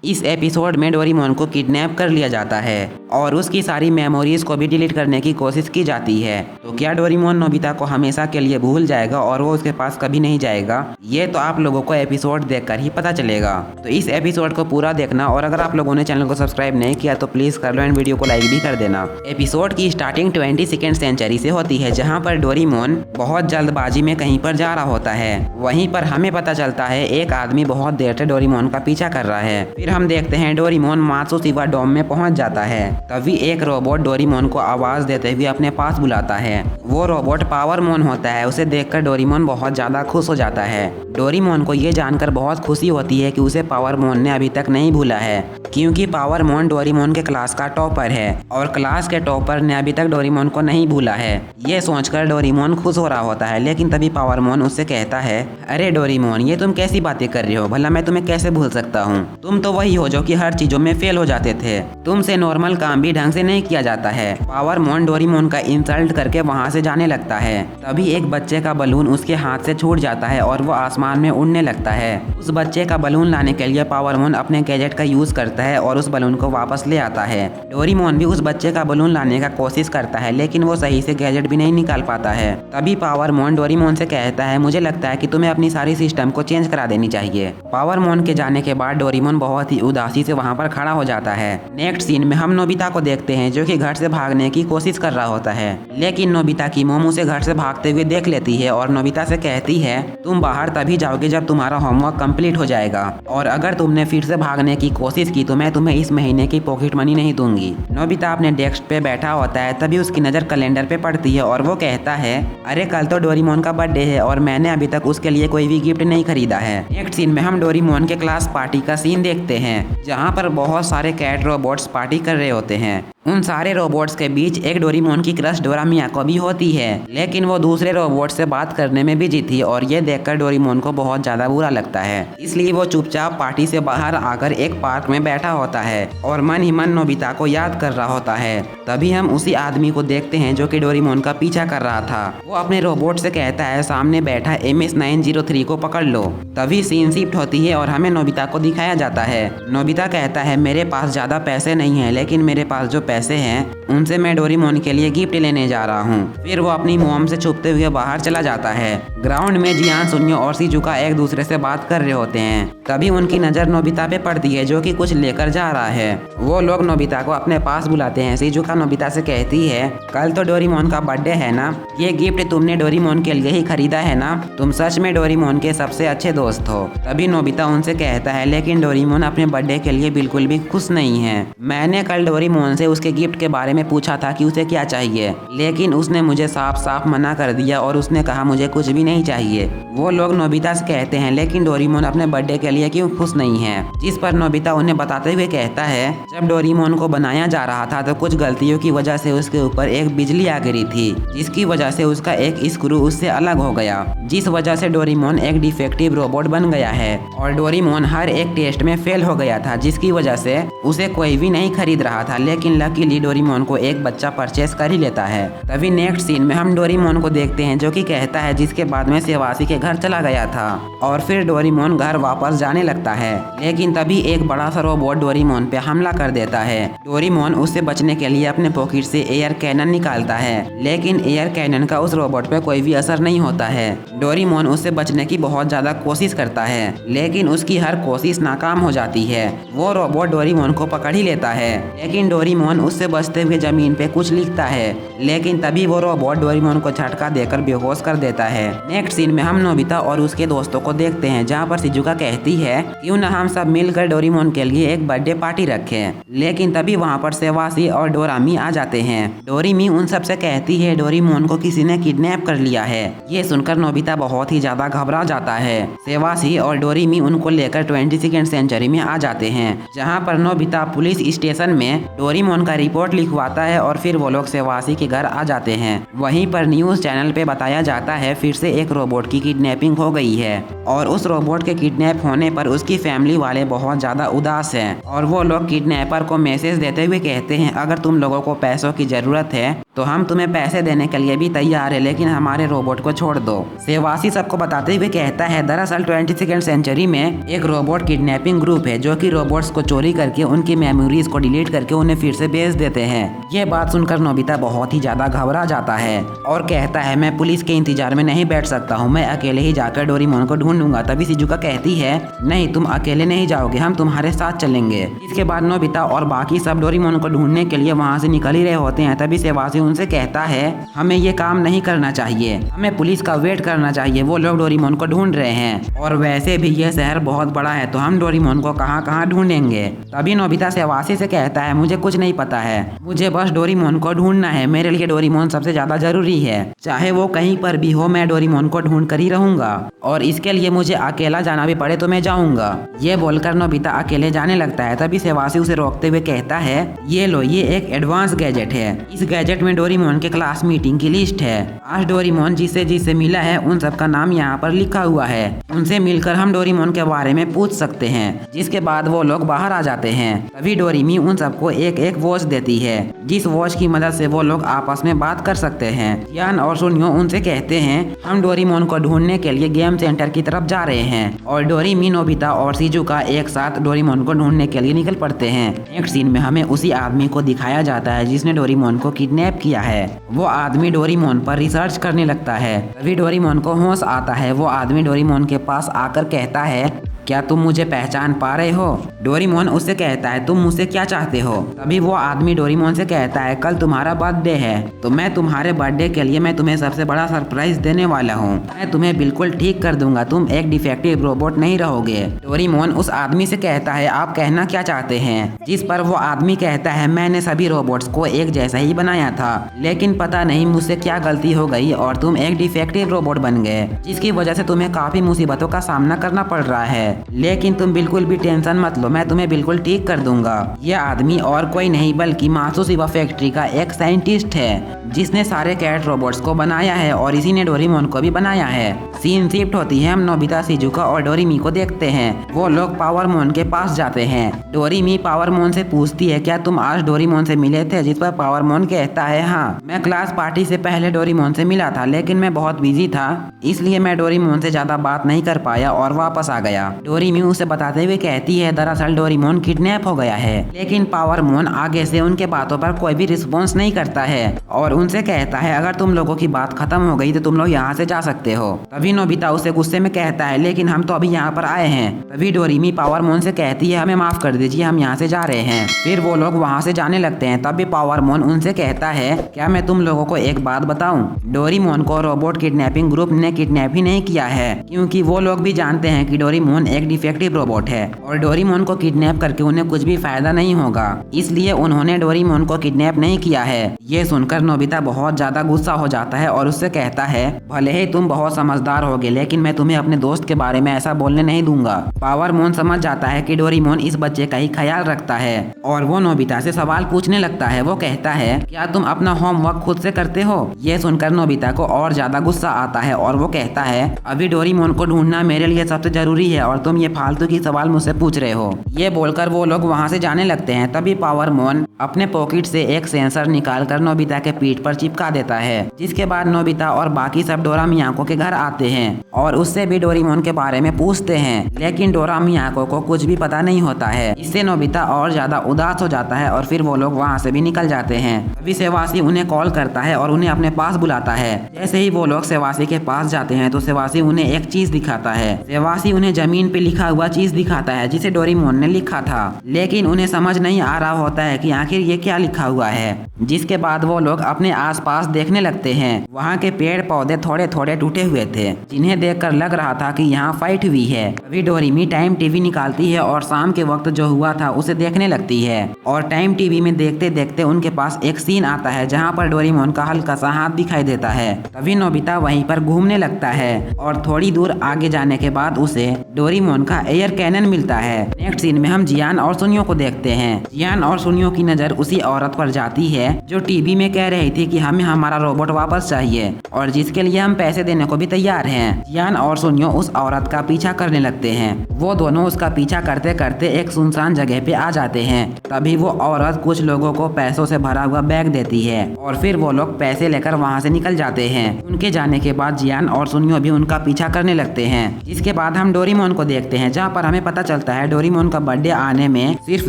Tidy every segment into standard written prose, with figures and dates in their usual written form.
इस एपिसोड में डोरेमोन को किडनैप कर लिया जाता है और उसकी सारी मेमोरीज को भी डिलीट करने की कोशिश की जाती है। तो क्या डोरेमोन नोबिता को हमेशा के लिए भूल जाएगा और वो उसके पास कभी नहीं जाएगा? ये तो आप लोगों को एपिसोड देखकर ही पता चलेगा। तो इस एपिसोड को पूरा देखना और अगर आप लोगों ने चैनल को सब्सक्राइब नहीं किया तो प्लीज कर लो एंड वीडियो को लाइक भी कर देना। एपिसोड की स्टार्टिंग 22nd सेंचुरी से होती है, जहाँ पर डोरेमोन बहुत जल्दबाजी में कहीं पर जा रहा होता है। वहीं पर हमें पता चलता है एक आदमी बहुत देर से डोरेमोन का पीछा कर रहा है। फिर हम देखते हैं डोरेमोन मात्सुशिबा डोम में पहुंच जाता है। तभी एक रोबोट डोरेमोन को आवाज देते हुए अपने पास बुलाता है। वो रोबोट पावरमोन होता है। उसे देखकर डोरेमोन बहुत ज्यादा खुश हो जाता है। डोरेमोन को ये जानकर बहुत खुशी होती है कि उसे पावरमोन ने अभी तक नहीं भूला है, क्योंकि पावरमोन डोरेमोन के क्लास का टॉपर है और क्लास के टॉपर ने अभी तक डोरेमोन को नहीं भूला है। ये सोचकर डोरेमोन खुश हो रहा होता है, लेकिन तभी पावरमोन उससे कहता है, अरे डोरेमोन, ये तुम कैसी बातें कर रहे हो? भला मैं तुम्हें कैसे भूल सकता हूँ? तुम तो वही हो जो कि हर चीजों में फेल हो जाते थे। तुमसे नॉर्मल काम भी ढंग से नहीं किया जाता है। पावरमोन डोरेमोन का इंसल्ट करके वहाँ से जाने लगता है। तभी एक बच्चे का बलून उसके हाथ से छूट जाता है और वो आसमान में उड़ने लगता है। उस बच्चे का बलून लाने के लिए पावरमोन अपने गैजेट का यूज करता है और उस बलून को वापस ले आता है। डोरेमोन भी उस बच्चे का बलून लाने का कोशिश करता है, लेकिन वो सही से गैजेट भी नहीं निकाल पाता है। तभी पावरमोन डोरेमोन से कहता है, मुझे लगता है कि तुम्हें अपनी सारी सिस्टम को चेंज करा देनी चाहिए। पावरमोन के जाने के बाद डोरेमोन बहुत ही उदासी से वहाँ पर खड़ा हो जाता है। नेक्स्ट सीन में हम नोबिता को देखते हैं, जो कि घर से भागने की कोशिश कर रहा होता है, लेकिन नोबिता की मोम उसे घर से भागते हुए देख लेती है और नोबिता से कहती है, तुम बाहर तभी जाओगे जब तुम्हारा होमवर्क कंप्लीट हो जाएगा, और अगर तुमने फिर से भागने की कोशिश की तो मैं तुम्हें इस महीने की पॉकेट मनी नहीं दूंगी। नोबिता अपने डेस्क पे बैठा होता है। तभी उसकी नजर कैलेंडर पे पड़ती है और वो कहता है, अरे कल तो डोरेमोन का बर्थडे है और मैंने अभी तक उसके लिए कोई भी गिफ्ट नहीं खरीदा है। नेक्स्ट सीन में हम डोरेमोन के क्लास पार्टी का सीन देखते हैं, जहाँ पर बहुत सारे कैट रोबोट्स पार्टी कर रहे होते हैं। उन सारे रोबोट्स के बीच एक डोरेमोन की क्रश डोरा मियाको भी होती है, लेकिन वो दूसरे रोबोट से बात करने में बिजी थी और ये देखकर डोरेमोन को बहुत ज्यादा बुरा लगता है। इसलिए वो चुपचाप पार्टी से बाहर आकर एक पार्क में बैठा होता है और मन ही मन नोबिता को याद कर रहा होता है। तभी हम उसी आदमी को देखते हैं जो कि डोरेमोन का पीछा कर रहा था। वो अपने रोबोट से कहता है, सामने बैठा MS-903 को पकड़ लो। तभी सीन शिफ्ट होती है और हमें नोबिता को दिखाया जाता है। नोबिता कहता है, मेरे पास ज्यादा पैसे नहीं है, लेकिन मेरे पास जो पैसे हैं उनसे मैं डोरेमोन के लिए गिफ्ट लेने जा रहा हूँ। फिर वो अपनी मोम से छुपते हुए बाहर चला जाता है। ग्राउंड में जियान, सुनियो और शिजुका एक दूसरे से बात कर रहे होते हैं। तभी उनकी नजर नोबिता पे पड़ती है, जो कि कुछ लेकर जा रहा है। वो लोग नोबिता को अपने पास बुलाते हैं। शिजुका नोबिता से कहती है, कल तो डोरेमोन का बर्थडे है ना, ये गिफ्ट तुमने डोरेमोन के लिए ही खरीदा है ना? तुम सच में डोरेमोन के सबसे अच्छे दोस्त हो। तभी नोबिता उनसे कहता है, लेकिन डोरेमोन अपने बर्थडे के लिए बिल्कुल भी खुश नहीं है। मैंने कल डोरेमोन से उसके गिफ्ट के बारे में पूछा था कि उसे क्या चाहिए, लेकिन उसने मुझे साफ साफ मना कर दिया और उसने कहा मुझे कुछ भी नहीं चाहिए। वो लोग नोबिता से कहते हैं, लेकिन डोरेमोन अपने बर्थडे के लिए क्यों खुश नहीं है? जिस पर नोबिता उन्हें बताते हुए कहता है, जब डोरेमोन को बनाया जा रहा था तो कुछ गलतियों की वजह से उसके ऊपर एक बिजली आ गिरी थी, जिसकी वजह से उसका एक स्क्रू उससे अलग हो गया, जिस वजह से डोरेमोन एक डिफेक्टिव रोबोट बन गया है और डोरेमोन हर एक टेस्ट में फेल हो गया था, जिसकी वजह से उसे कोई भी नहीं खरीद रहा था। लेकिन लकीली डोरेमोन को एक बच्चा परचेस कर ही लेता है। तभी नेक्स्ट सीन में हम डोरेमोन को देखते हैं, जो कि कहता है, जिसके बाद में सेवासी के घर चला गया था और फिर डोरेमोन घर वापस जाने लगता है। लेकिन तभी एक बड़ा सा रोबोट डोरेमोन पे हमला कर देता है। डोरेमोन उससे बचने के लिए अपने पॉकेट से एयर कैनन निकालता है, लेकिन एयर कैनन का उस रोबोट पे कोई भी असर नहीं होता है। डोरेमोन उससे बचने की बहुत ज्यादा कोशिश करता है, लेकिन उसकी हर कोशिश नाकाम हो जाती है। वो रोबोट डोरेमोन को पकड़ ही लेता है, लेकिन डोरेमोन उससे बचते हुए जमीन पे कुछ लिखता है, लेकिन तभी वो रोबोट डोरेमोन को झटका देकर बेहोश कर देता है। नेक्स्ट सीन में हम नोबिता और उसके दोस्तों को देखते हैं, जहाँ पर शिजुका कहती है, क्यों ना हम सब मिलकर डोरेमोन के लिए एक बर्थडे पार्टी रखें। लेकिन तभी वहाँ पर सेवासी और डोरामी आ जाते हैं। डोरेमी उन सब से कहती है, डोरेमोन को किसी ने किडनैप कर लिया है। ये सुनकर नोबिता बहुत ही ज्यादा घबरा जाता है। सेवासी और डोरेमी उनको लेकर 22nd सेंचुरी में आ जाते हैं, जहाँ पर नोबिता पुलिस स्टेशन में डोरेमोन का रिपोर्ट लिखवाता है और फिर वो लोग सेवासी के घर आ जाते हैं। वहीं पर न्यूज चैनल पे बताया जाता है, फिर से एक रोबोट की किडनैपिंग हो गई है और उस रोबोट के किडनैप होने पर उसकी फैमिली वाले बहुत ज्यादा उदास हैं और वो लोग किडनैपर को मैसेज देते हुए कहते हैं, अगर तुम लोगों को पैसों की जरूरत है तो हम तुम्हें पैसे देने के लिए भी तैयार है, लेकिन हमारे रोबोट को छोड़ दो। सेवासी सबको बताते हुए कहता है दरअसल 22वीं सेंचुरी में एक रोबोट किडनैपिंग ग्रुप है जो कि रोबोट्स को चोरी करके उनकी मेमोरीज को डिलीट करके उन्हें फिर से बेच देते हैं। ये बात सुनकर नोबिता बहुत ही ज्यादा घबरा जाता है और कहता है मैं पुलिस के इंतजार में नहीं बैठ सकता हूँ, मैं अकेले ही जाकर डोरेमोन को ढूंढूंगा। तभी शिजुका कहती है नहीं, तुम अकेले नहीं जाओगे, हम तुम्हारे साथ चलेंगे। इसके बाद नोबिता और बाकी सब डोरेमोन को ढूंढने के लिए वहाँ से निकल ही रहे होते हैं। तभी सेवासी उनसे कहता है हमें ये काम नहीं करना चाहिए, हमें पुलिस का वेट करना चाहिए, वो लोग डोरेमोन को ढूंढ रहे हैं और वैसे भी ये शहर बहुत बड़ा है तो हम डोरेमोन को कहाँ कहाँ ढूंढेंगे। तभी नोबिता सेवासी से कहता है मुझे कुछ नहीं पता है, मुझे बस डोरेमोन को ढूंढना है, मेरे लिए डोरेमोन सबसे ज्यादा जरूरी है, चाहे वो कहीं पर भी हो मैं डोरेमोन को ढूंढ कर ही रहूंगा और इसके लिए मुझे अकेला जाना भी पड़े तो मैं जाऊंगा। ये बोलकर नोबिता अकेले जाने लगता है। तभी सेवासी उसे रोकते हुए कहता है ये लो, ये एक एडवांस गैजेट है, इस गैजेट में डोरेमोन के क्लास मीटिंग की लिस्ट है। आज डोरेमोन जिससे जिससे मिला है उन सबका नाम यहाँ पर लिखा हुआ है, उनसे मिलकर हम डोरेमोन के बारे में पूछ सकते हैं। जिसके बाद वो लोग बाहर आ जाते हैं। तभी डोरेमी उन सबको एक एक वॉच देती है, जिस वॉच की मदद से वो लोग आपस में बात कर सकते हैं। यान और सुनियो उनसे कहते हैं हम डोरेमोन को ढूंढने के लिए गेम सेंटर की तरफ जा रहे हैं और डोरेमी, नोबिता और शिजुका एक साथ डोरेमोन को ढूंढने के लिए निकल पड़ते हैं। नेक्स्ट सीन में हमें उसी आदमी को दिखाया जाता है जिसने डोरेमोन को किडनैप किया है। वो आदमी डोरेमोन पर रिसर्च करने लगता है। तभी डोरेमोन को होश आता है। वो आदमी डोरेमोन के पास आकर कहता है क्या तुम मुझे पहचान पा रहे हो? डोरेमोन उससे कहता है तुम मुझसे क्या चाहते हो? तभी वो आदमी डोरेमोन से कहता है कल तुम्हारा बर्थडे है तो मैं तुम्हारे बर्थडे के लिए मैं तुम्हें सबसे बड़ा सरप्राइज देने वाला हूँ। मैं तुम्हें बिल्कुल ठीक कर दूंगा, तुम एक डिफेक्टिव रोबोट नहीं रहोगे। डोरेमोन उस आदमी से कहता है आप कहना क्या चाहते हैं? जिस पर वो आदमी कहता है मैंने सभी रोबोट्स को एक जैसा ही बनाया था, लेकिन पता नहीं मुझसे क्या गलती हो गई और तुम एक डिफेक्टिव रोबोट बन गए, जिसकी वजह से तुम्हें काफी मुसीबतों का सामना करना पड़ रहा है। लेकिन तुम बिल्कुल भी टेंशन मत लो, मैं तुम्हें बिल्कुल ठीक कर दूंगा। यह आदमी और कोई नहीं बल्कि मात्सुशिबा फैक्ट्री का एक साइंटिस्ट है जिसने सारे कैट रोबोट्स को बनाया है और इसी ने डोरेमोन को भी बनाया है। सीन शिफ्ट होती है, हम नोबिता, शिजुका और डोरेमी को देखते हैं। वो लोग पावरमोन के पास जाते हैं। डोरेमी पावरमोन से पूछती है क्या तुम आज डोरेमोन से मिले थे? जिस पर पावरमोन कहता है हाँ, मैं क्लास पार्टी से पहले डोरेमोन से मिला था, लेकिन मैं बहुत बिजी था इसलिए मैं डोरेमोन से ज्यादा बात नहीं कर पाया और वापस आ गया। डोरेमी उसे बताते हुए कहती है दरअसल डोरेमोन किडनैप हो गया है, लेकिन पावरमोन आगे से उनके बातों पर कोई भी रिस्पॉन्स नहीं करता है और उनसे कहता है अगर तुम लोगों की बात खत्म हो गई तो तुम लोग यहाँ से जा सकते हो। तभी नोबिता उसे गुस्से में कहता है लेकिन हम तो अभी यहाँ पर आए हैं। तभी डोरेमी पावरमोन से कहती है हमें माफ कर दीजिए, हम यहाँ से जा रहे हैं। फिर वो लोग वहाँ से जाने लगते हैं। तभी पावरमोन उनसे कहता है क्या मैं तुम लोगों को एक बात बताऊं? डोरेमोन को रोबोट किडनैपिंग ग्रुप ने किडनैप ही नहीं किया है, क्योंकि वो लोग भी जानते हैं कि डोरेमोन एक डिफेक्टिव रोबोट है और डोरेमोन को किडनैप करके उन्हें कुछ भी फायदा नहीं होगा, इसलिए उन्होंने डोरेमोन को किडनैप नहीं किया है। ये सुनकर नोबिता बहुत ज्यादा गुस्सा हो जाता है और उससे कहता है भले ही तुम बहुत समझदार होगे, लेकिन मैं तुम्हें अपने दोस्त के बारे में ऐसा बोलने नहीं दूंगा। पावरमोन समझ जाता है कि डोरेमोन इस बच्चे का ही ख्याल रखता है और वो नोबिता से सवाल पूछने लगता है। वो कहता है क्या तुम अपना होमवर्क खुद से करते हो? ये सुनकर नोबिता को और ज्यादा गुस्सा आता है और वो कहता है अभी डोरेमोन को ढूंढना मेरे लिए सबसे जरूरी है और तुम ये फालतू की सवाल मुझसे पूछ रहे हो। ये बोलकर वो लोग वहाँ से जाने लगते हैं। तभी पावरमोन अपने पॉकेट से एक सेंसर निकालकर नोबिता के पीठ पर चिपका देता है, जिसके बाद नोबिता और बाकी सब डोरा मियाको के घर आते हैं और उससे भी डोरेमोन के बारे में पूछते हैं, लेकिन डोरा मियाको को कुछ भी पता नहीं होता है। इससे नोबिता और ज्यादा उदास हो जाता है और फिर वो लोग वहाँ से भी निकल जाते हैं। तभी सेवासी उन्हें कॉल करता है और उन्हें अपने पास बुलाता है। जैसे ही वो लोग सेवासी के पास जाते हैं तो सेवासी उन्हें एक चीज दिखाता है। सेवासी उन्हें जमीन पे लिखा हुआ चीज दिखाता है जिसे डोरेमोन ने लिखा था, लेकिन उन्हें समझ नहीं आ रहा होता है कि आखिर ये क्या लिखा हुआ है। जिसके बाद वो लोग अपने आसपास देखने लगते हैं। वहाँ के पेड़ पौधे थोड़े थोड़े टूटे हुए थे, जिन्हें देखकर लग रहा था कि यहाँ फाइट हुई है। तभी डोरेमी टाइम टीवी निकालती है और शाम के वक्त जो हुआ था उसे देखने लगती है और टाइम टीवी में देखते देखते उनके पास एक सीन आता है जहाँ पर डोरेमोन का हल्का सा हाथ दिखाई देता है। तभी नोबिता वहीं पर घूमने लगता है और थोड़ी दूर आगे जाने के बाद उसे डोरेमोन डोरेमोन का एयर कैनन मिलता है। नेक्स्ट सीन में हम जियान और सुनियो को देखते हैं। जियान और सुनियो की नजर उसी औरत पर जाती है जो टीवी में कह रही थी कि हमें हमारा रोबोट वापस चाहिए और जिसके लिए हम पैसे देने को भी तैयार हैं। जियान और सुनियो उस औरत का पीछा करने लगते हैं। वो दोनों उसका पीछा करते करते एक सुनसान जगह पे आ जाते हैं। तभी वो औरत कुछ लोगों को पैसों से भरा हुआ बैग देती है और फिर वो लोग पैसे लेकर वहाँ से निकल जाते हैं। उनके जाने के बाद जियान और सुनियो भी उनका पीछा करने लगते हैं। जिसके बाद हम डोरेमोन को देखते हैं, जहाँ पर हमें पता चलता है डोरेमोन का बर्थडे आने में सिर्फ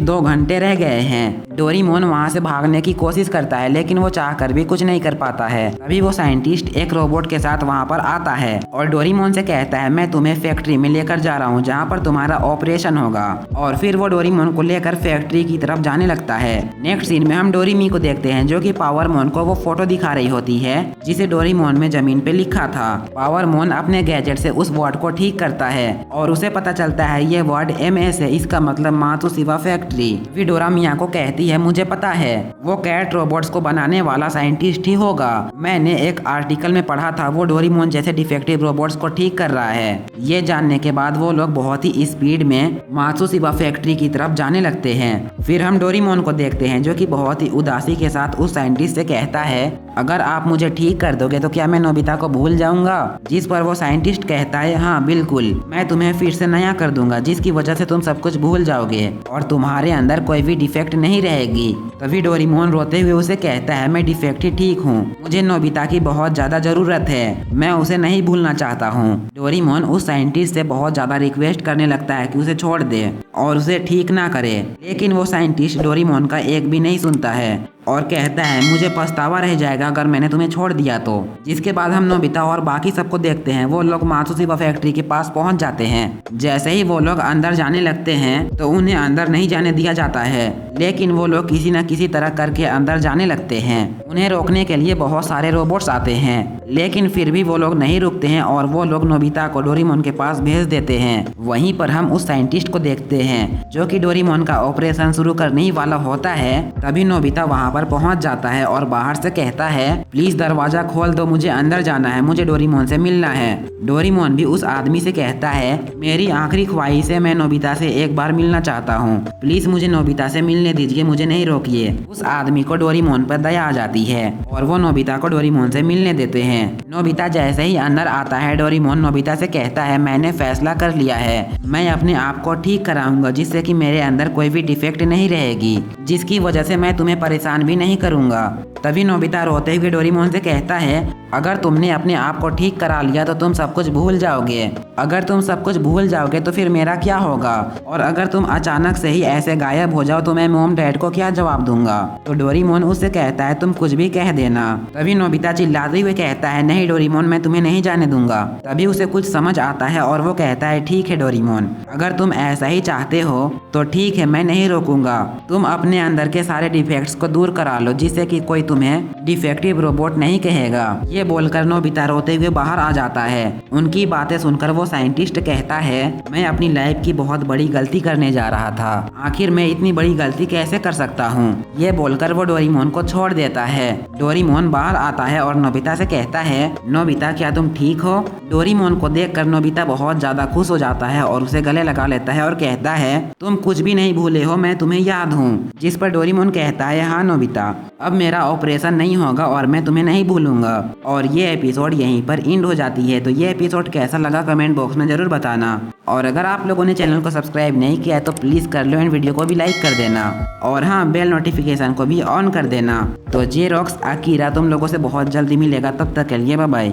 2 घंटे रह गए हैं। डोरेमोन वहाँ से भागने की कोशिश करता है लेकिन वो चाहकर भी कुछ नहीं कर पाता है। तभी वो साइंटिस्ट एक रोबोट के साथ वहाँ पर आता है और डोरेमोन से कहता है मैं तुम्हें फैक्ट्री में लेकर जा रहा हूँ जहाँ पर तुम्हारा ऑपरेशन होगा। और फिर वो डोरेमोन को लेकर फैक्ट्री की तरफ जाने लगता है। नेक्स्ट सीन में हम डोरेमी को देखते हैं जो कि पावरमोन को वो फोटो दिखा रही होती है जिसे डोरेमोन में जमीन पे लिखा था। पावरमोन अपने गैजेट से उस वर्ड को ठीक करता है और उसे पता चलता है ये वर्ड MS है, इसका मतलब मात्सुशिबा फैक्ट्री। वी डोरामिया को कहती है मुझे पता है वो कैट रोबोट्स को बनाने वाला साइंटिस्ट ही होगा। मैंने एक आर्टिकल में पढ़ा था वो डोरेमोन जैसे डिफेक्टिव रोबोट्स को ठीक कर रहा है। ये जानने के बाद वो लोग बहुत ही स्पीड में मात्सुशिबा फैक्ट्री की तरफ जाने लगते हैं। फिर हम डोरेमोन को देखते हैं जो कि बहुत ही उदासी के साथ उस साइंटिस्ट से कहता है अगर आप मुझे ठीक कर दोगे तो क्या मैं नोबिता को भूल जाऊंगा। जिस पर वो साइंटिस्ट कहता है हाँ बिल्कुल, मैं तुम्हें फिर से नया कर दूंगा जिसकी वजह से तुम सब कुछ भूल जाओगे और तुम्हारे अंदर कोई भी डिफेक्ट नहीं रहेगी। तभी डोरेमोन रोते हुए उसे कहता है मैं डिफेक्ट ही ठीक हूँ, मुझे नोबिता की बहुत ज्यादा जरूरत है, मैं उसे नहीं भूलना चाहता हूँ। डोरेमोन उस साइंटिस्ट से बहुत ज्यादा रिक्वेस्ट करने लगता है कि उसे छोड़ दे और उसे ठीक ना करे, लेकिन वो साइंटिस्ट डोरेमोन का एक भी नहीं सुनता है और कहता है मुझे पछतावा रह जाएगा अगर मैंने तुम्हें छोड़ दिया तो। जिसके बाद हम नोबिता और बाकी सबको देखते हैं वो लोग मात्सुशिबा फैक्ट्री के पास पहुंच जाते हैं। जैसे ही वो लोग अंदर जाने लगते हैं तो उन्हें अंदर नहीं जाने दिया जाता है, लेकिन वो लोग किसी न किसी तरह करके अंदर जाने लगते हैं। उन्हें रोकने के लिए बहुत सारे रोबोट्स आते हैं, लेकिन फिर भी वो लोग नहीं रुकते हैं और वो लोग नोबिता को डोरेमोन के पास भेज देते हैं। वहीं पर हम उस साइंटिस्ट को देखते हैं जो कि डोरेमोन का ऑपरेशन शुरू करने ही वाला होता है। तभी नोबिता वहाँ पर पहुंच जाता है और बाहर से कहता है प्लीज दरवाजा खोल दो, मुझे अंदर जाना है, मुझे डोरेमोन से मिलना है। डोरेमोन भी उस आदमी से कहता है मेरी आखिरी ख्वाहिश है, मैं नोबिता से एक बार मिलना चाहता हूँ, प्लीज मुझे नोबिता से मिलने दीजिए, मुझे नहीं रोकिए। उस आदमी को डोरेमोन पर दया आ जाती है और वो नोबिता को डोरेमोन से मिलने देते हैं। नोबिता जैसे ही अंदर आता है डोरेमोन नोबिता से कहता है मैंने फैसला कर लिया है, मैं अपने आप को ठीक कराऊंगा जिससे कि मेरे अंदर कोई भी डिफेक्ट नहीं रहेगी, जिसकी वजह से मैं तुम्हें परेशान भी नहीं करूंगा। तभी नोबिता रोते हुए डोरेमोन से कहता है अगर तुमने अपने आप को ठीक करा लिया तो तुम सब कुछ भूल जाओगे, अगर तुम सब कुछ भूल जाओगे तो फिर मेरा क्या होगा, और अगर तुम अचानक से ही ऐसे गायब हो जाओ तो मैं मॉम डैड को क्या जवाब दूंगा। तो डोरेमोन उससे कहता है तुम कुछ भी कह देना। तभी नोबिता चिल्लाते हुए कहता है नहीं डोरेमोन, मैं तुम्हें नहीं जाने दूंगा। तभी उसे कुछ समझ आता है और वो कहता है ठीक है डोरेमोन, अगर तुम ऐसा ही चाहते हो तो ठीक है, मैं नहीं रोकूंगा, तुम अपने अंदर के सारे डिफेक्ट्स को दूर करा लो जिससे कि कोई तुम्हें डिफेक्टिव रोबोट नहीं कहेगा। ये बोलकर नोबिता रोते हुए बाहर आ जाता है। उनकी बातें सुनकर वो साइंटिस्ट कहता है मैं अपनी लाइफ की बहुत बड़ी गलती करने जा रहा था, आखिर मैं इतनी बड़ी गलती कैसे कर सकता हूँ। ये बोलकर वो डोरेमोन को छोड़ देता है। डोरेमोन बाहर आता है और नोबिता से कहता है नोबिता क्या तुम ठीक हो। डोरेमोन को देखकर नोबिता बहुत ज्यादा खुश हो जाता है और उसे गले लगा लेता है और कहता है तुम कुछ भी नहीं भूले हो, मैं तुम्हें याद हूँ। जिस पर डोरेमोन कहता है हाँ नोबिता, अब मेरा ऑपरेशन नहीं होगा और मैं तुम्हें नहीं भूलूंगा। और ये एपिसोड यहीं पर एंड हो जाती है। तो ये एपिसोड कैसा लगा कमेंट बॉक्स में जरूर बताना, और अगर आप लोगों ने चैनल को सब्सक्राइब नहीं किया है तो प्लीज कर लो एंड वीडियो को भी लाइक कर देना, और हाँ बेल नोटिफिकेशन को भी ऑन कर देना। तो जे रॉक्स आकीरा तुम लोगों से बहुत जल्दी मिलेगा, तब तक के लिए बाय बाय।